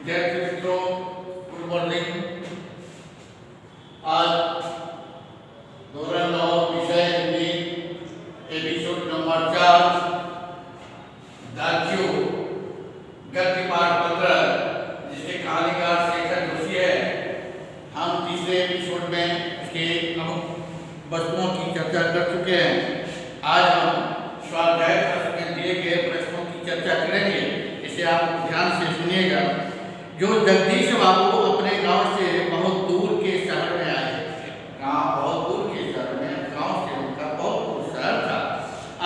विद्यार्थी मित्रों, good morning. आज धोरण 9 विषय हिंदी एपिसोड नंबर 4 दार्जियो गद्य पाठ 15 जिसके कहानीकार शेखर जोशी है। हम तीसरे एपिसोड में इसके वस्तुओं की चर्चा कर चुके हैं। आज हम स्वाध्याय प्रश्न में दिए गए प्रश्नों की चर्चा करेंगे। इसे आप ध्यान से सुनिएगा। जो जगदीश बाबू अपने गांव से बहुत दूर के शहर में आए थे, बहुत दूर के शहर में, गांव से उनका बहुत दूर शहर था,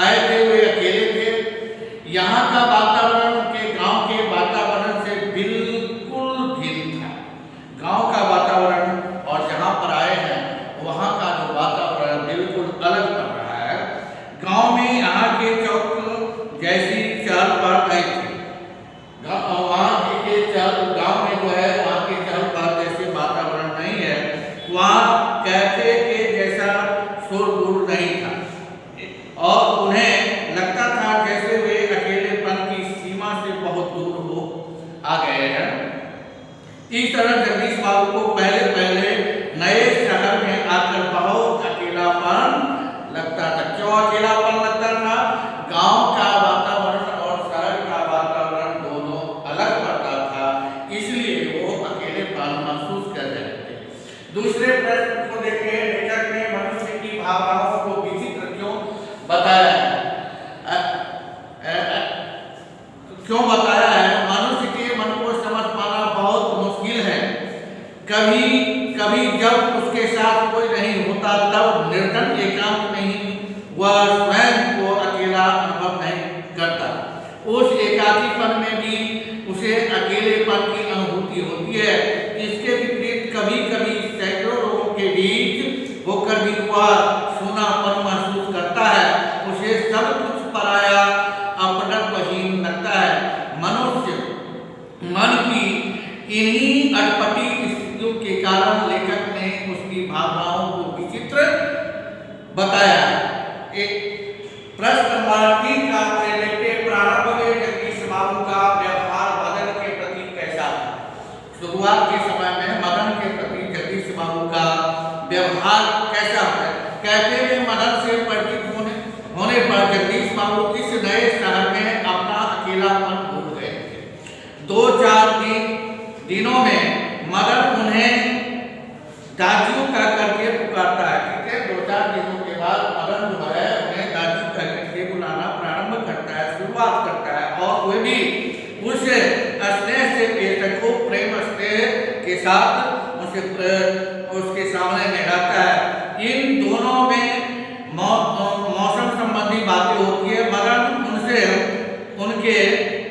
आए थे। वे अकेले थे। यहाँ का वातावरण उनके गांव के वातावरण से बिल्कुल भिन्न था। गांव का वातावरण और जहाँ पर आए हैं वहाँ का जो वातावरण बिल्कुल अलग पड़ रहा है। गांव में यहाँ के चौक जैसी चहल पहल नहीं थी। वहाँ के गांव में जो है वहाँ के चहल पहल जैसे वातावरण नहीं है। वहाँ कैफे के जैसा शोरगुल नहीं था और उन्हें लगता था जैसे वे अकेलेपन की सीमा से बहुत दूर हो आ गए हैं। इस तरह जगदीश बाबू को पहले पहले नए शहर में आकर बहुत अकेलापन लगता था। क्यों अकेलापन लगता था? गांव का वातावरण और शहर का वातावरण दोनों अलग पड़ता था, इसलिए वो अकेलेपन महसूस कर रहे थे। दूसरे प्रश्न को देखें। लेखक ने मनुष्य की भावनाओं को विचित्र क्यों बताया है? क्यों बताया है? मनुष्य के मन को समझ पाना बहुत मुश्किल है। कभी कभी जब उसके साथ कोई नहीं होता तब निर्जन एकांत में ही वह स्वयं को अकेला अनुभव नहीं करता। उस एकाकीपन में भी उसे अकेलेपन की अनुभूति होती है। इसके विपरीत कभी कभी सैकड़ों लोगों के बीच होकर भी वह सूनापन महसूस करता है। उसे सब कुछ पराया अपनत्वहीन लगता है। मनुष्य मन की इन्हीं अटपटी स्थितियों के कारण लेखक ने उसकी भावनाओं को विचित्र बताया। एक प्रश्न नंबर 3 का लेके प्रारंभ में जगदीश बाबू का व्यवहार मदन के प्रति कैसा था? शुरुआत के समय में मदन के प्रति जगदीश बाबू का व्यवहार कैसा है? कहते हैं मदन से परिचित होने पर जगदीश बाबू इस नए शहर में अपना अकेलापन भूल गए थे। 2-4 दिनों में मदन उन्हें दाजू का करके पुकारता है। ठीक है, 2-4 दिनों के बाद मदन जो है उन्हें दाजू का करके बुलाना प्रारंभ करता है, शुरुआत करता है। और वे भी उस स्नेह से पेट को प्रेम स्नेह के साथ उसके सामने निहारता है। इन दोनों में मौसम संबंधी बातें होती है। मदन उनसे उनके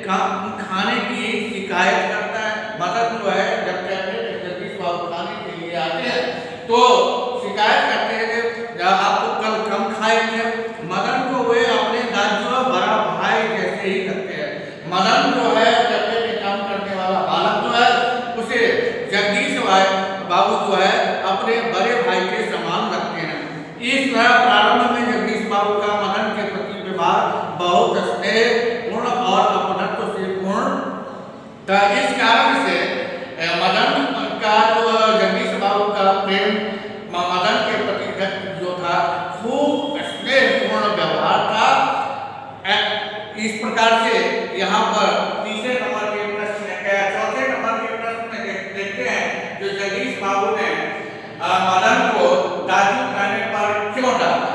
खाने की शिकायत करता है। मदन जो है जब जगदीश बाबू खाने के लिए आते हैं तो शिकायत करते हैं कि आप तो कल कम खाए थे। मदन को वे अपने दाजू बड़ा भाई जैसे ही लगते हैं। मदन जो है चक्के में काम करने वाला बालक जो है उसे जगदीश बाबू जो है अपने बड़े भाई के समान लगते हैं। इस तरह प्रारंभ में जगदीश बाबू का मदन के प्रति व्यवहार बहुत स्नेहपूर्ण और अपनत्व से पूर्ण था। इस कारण से मदन का जो जगदीश बाबू का प्रेम मदन के प्रति जो था खूब स्नेहपूर्ण व्यवहार था। इस प्रकार से यहाँ पर तीसरे नंबर के प्रश्न में चौथे नंबर के प्रश्न में देखते हैं जो जगदीश बाबू ने मदन को दाजू कहने पर क्यों डाला?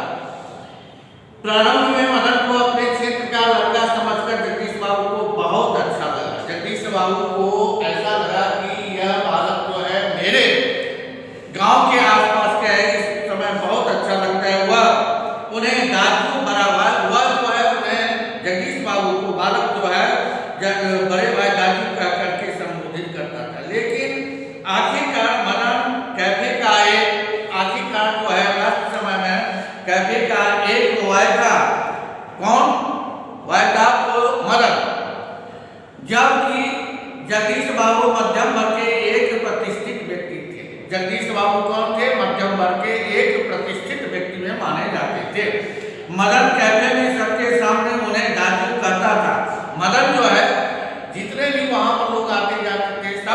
प्रारंभ में मदन को अपने क्षेत्र का लड़का समझकर जगदीश बाबू को बहुत अच्छा लगा। जगदीश बाबू को ऐसा लगा कि यह बालक जो है मेरे गांव के आसपास का है, इस समय बहुत अच्छा लगता है। वह उन्हें दाजू बराबर वह जो है उन्हें जगदीश बाबू को बालक जो है बड़े भाई दाजू कह करके संबोधित करता था। लेकिन आखिरकार मदन कैफे का आखिरकार जो है लास्ट समय में कैफे का एक वायदा कौन वायदा तो मदन, जबकि जगदीश बाबू मध्यम वर्ग के एक प्रतिष्ठित व्यक्ति थे। जगदीश बाबू कौन थे? मध्यम वर्ग के एक प्रतिष्ठित व्यक्ति में माने जाते थे। मदन कैफे में सबके सामने उन्हें दाजू कहता था। मदन जो है जितने भी वहां पर लोग आते जाते थे सब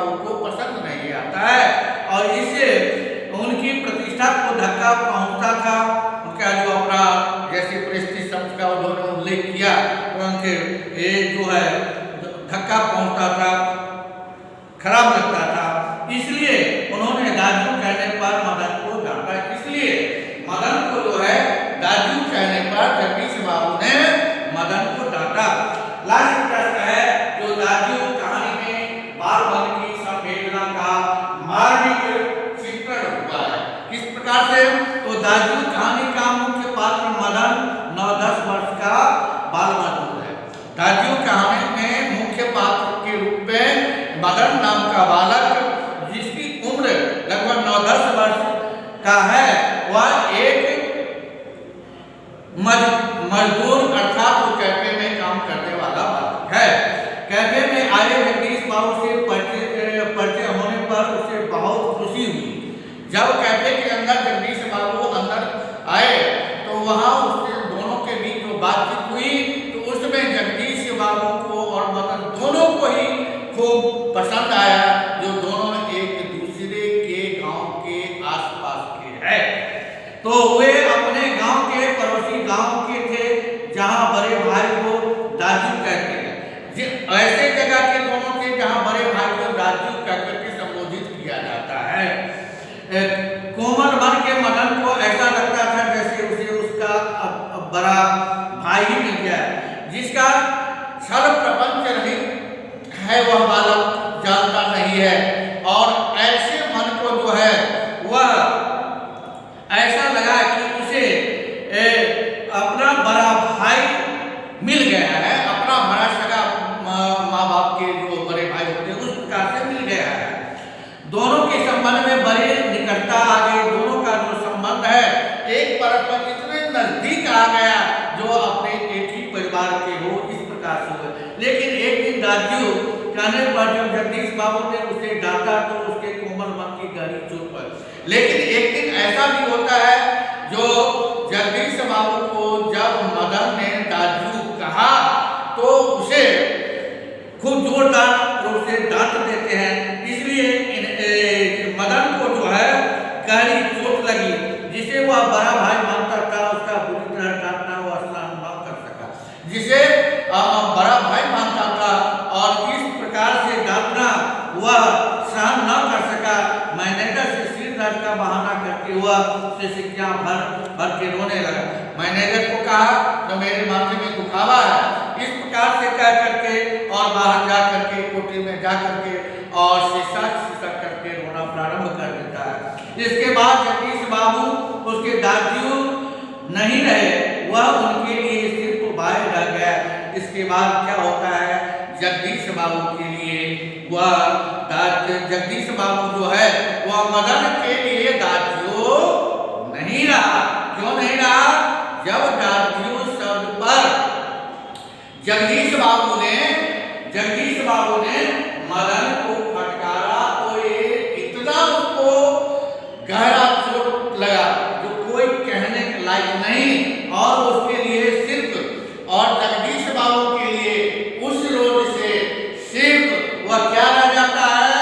बाबू को पसंद नहीं आता है और इससे उनकी प्रतिष्ठा को धक्का पहुंचता था। उनका जो अपना जैसे प्रेस्टीज शब्द का उन्होंने उल्लेख किया तो उनके ये जो है धक्का पहुंचता था, खराब लगता था, इसलिए उन्होंने दाजू कहने पर मदन को डांटा। इसलिए मदन को जो है दाजू कहने पर जगदीश बाबू ने मदन को डांटा। लास्ट प्रश्न है जो दाजू कहानी में बाल मन की संवेदना का मार्मिक चित्रण हुआ है। किस प्रकार से? तो दाजू कहानी का मुख्य पात्र मदन 9-10 वर्ष का बाल मजदूर है। दाजू कहानी में मुख्य पात्र के रूप में मदन नाम का बालक जिसकी उम्र लगभग 9-10 वर्ष का है, वह एक मजदूर अर्थात वो कैफे में काम करने वाला बालक है। कैफे में आए जगदीश बाबू से परिचय होने पर उसे बहुत खुशी हुई। जब कैफे के अंदर जगदीश बाबू अंदर आए तो वहां उससे दोनों के बीच जो बातचीत हुई तो उसमें जगदीश बाबू को और मदन दोनों को ही खूब पसंद आया, जो दोनों एक दूसरे के गांव के आसपास के हैं। तो वे अपने गांव के पड़ोसी गांव के थे जहां बड़े भाई को दाजू कहते हैं। ऐसे जगह के दोनों थे जहां बड़े भाई को दाजू कहकर के संबोधित किया जाता है। कोमल मन के मदन को ऐसा लगता था जैसे उसे उसका बड़ा भाई ही मिल गया, जिसका सर्व प्रपंच नहीं है वह बालक जानता नहीं है, और ऐसे मन को जो है वह ऐसा लगा कि उसे अपना बड़ा भाई मिल गया है, अपना बड़ा सगा माँ बाप के जो बड़े भाई होते हैं उस प्रकार से मिल गया है। दोनों के संबंध में बड़े निकटता आ गई। दोनों का जो संबंध है एक परस्पर इतने नजदीक आ गया जो अपने एक ही परिवार के हो, इस प्रकार से हुए। लेकिन एक दिन दाजू कहने पर जब जगदीश बाबू ने उसे डांटा तो उसके कोमल मन की गहरी चोट पर। लेकिन एक दिन ऐसा भी होता है जो जगदीश बाबू को जब मदन ने दाजू कहा तो उसे खूब जोरदार रूप से डांट देते हैं। इसलिए मदन को जो है गहरी चोट लगी, जिसे वह बड़ा भाई मानता था। उसका बुरी तरह डांटना वह सहन न कर सका, जिसे बड़ा भाई मानता था, और इस प्रकार से डांटना वह सहन न कर सका। मैनेजर से सिर दर्द का बहाना करके वह उसे सिक्कियां भर के रोने लगा। मैनेजर को कहा तो मेरे माथे में दुखावा है, इस प्रकार से कह करके और बाहर जा करके कोठरी में जा करके और सिसक करके रोना प्रारंभ कर देता है। इसके बाद जगदीश बाबू उसके दाजू नहीं रहे, वह उनके लिए सिर्फ भाई रह गया। इसके बाद क्या होता है, जगदीश बाबू के लिए जगदीश बाबू जो है वह मदन के लिए दाजू नहीं रहा। क्यों नहीं रहा? जब दाजू शब्द पर जगदीश बाबू ने मदन को फटकारा तो ये इतना उसको गहरा चोट लगा जो कोई कहने के लायक नहीं, और उसके लिए सिर्फ और जगदीश बाबू के लिए उस रोज से सिर्फ वह क्या रह जाता है,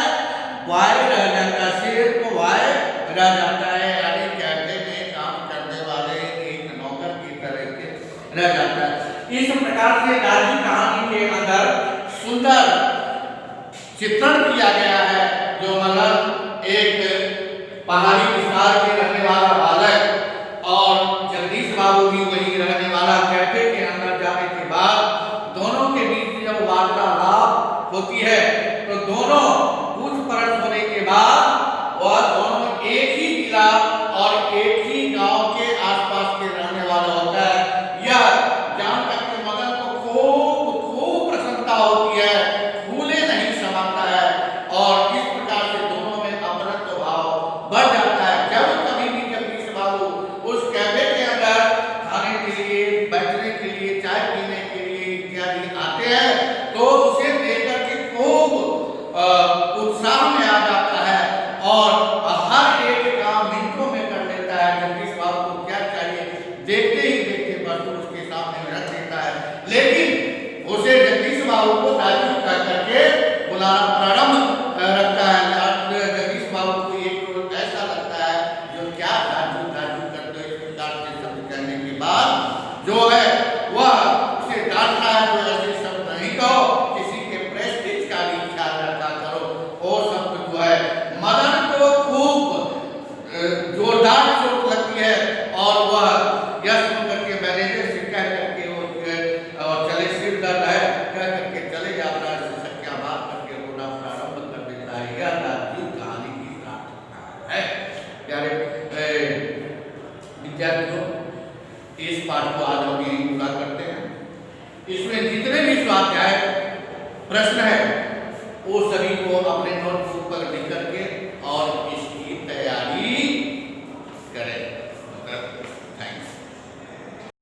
वाय रह जाता है, सिर्फ वाय रह जाता है, यानी कैफे में काम करने वाले एक नौकर की तरह के रह जाता है। इस प्रकार से दाजू कहानी के अंदर सुंदर चित्रण किया गया है, जो मदन एक पहाड़ी विस्तार के रहने वाला बालक और जगदीश बाबू भी वही रहने वाला। कैफे के अंदर जाने के बाद दोनों के बीच जब वार्तालाप होती है तो दोनों पूछ-परछ होने के बाद वह दोनों एक ही जिला और एक ही गांव के आसपास के रहने वाला होता है। यह जान करके मदन को खूब प्रसन्नता होती है, फूले नहीं समाता है, और इस प्रकार से दोनों प्रश्न है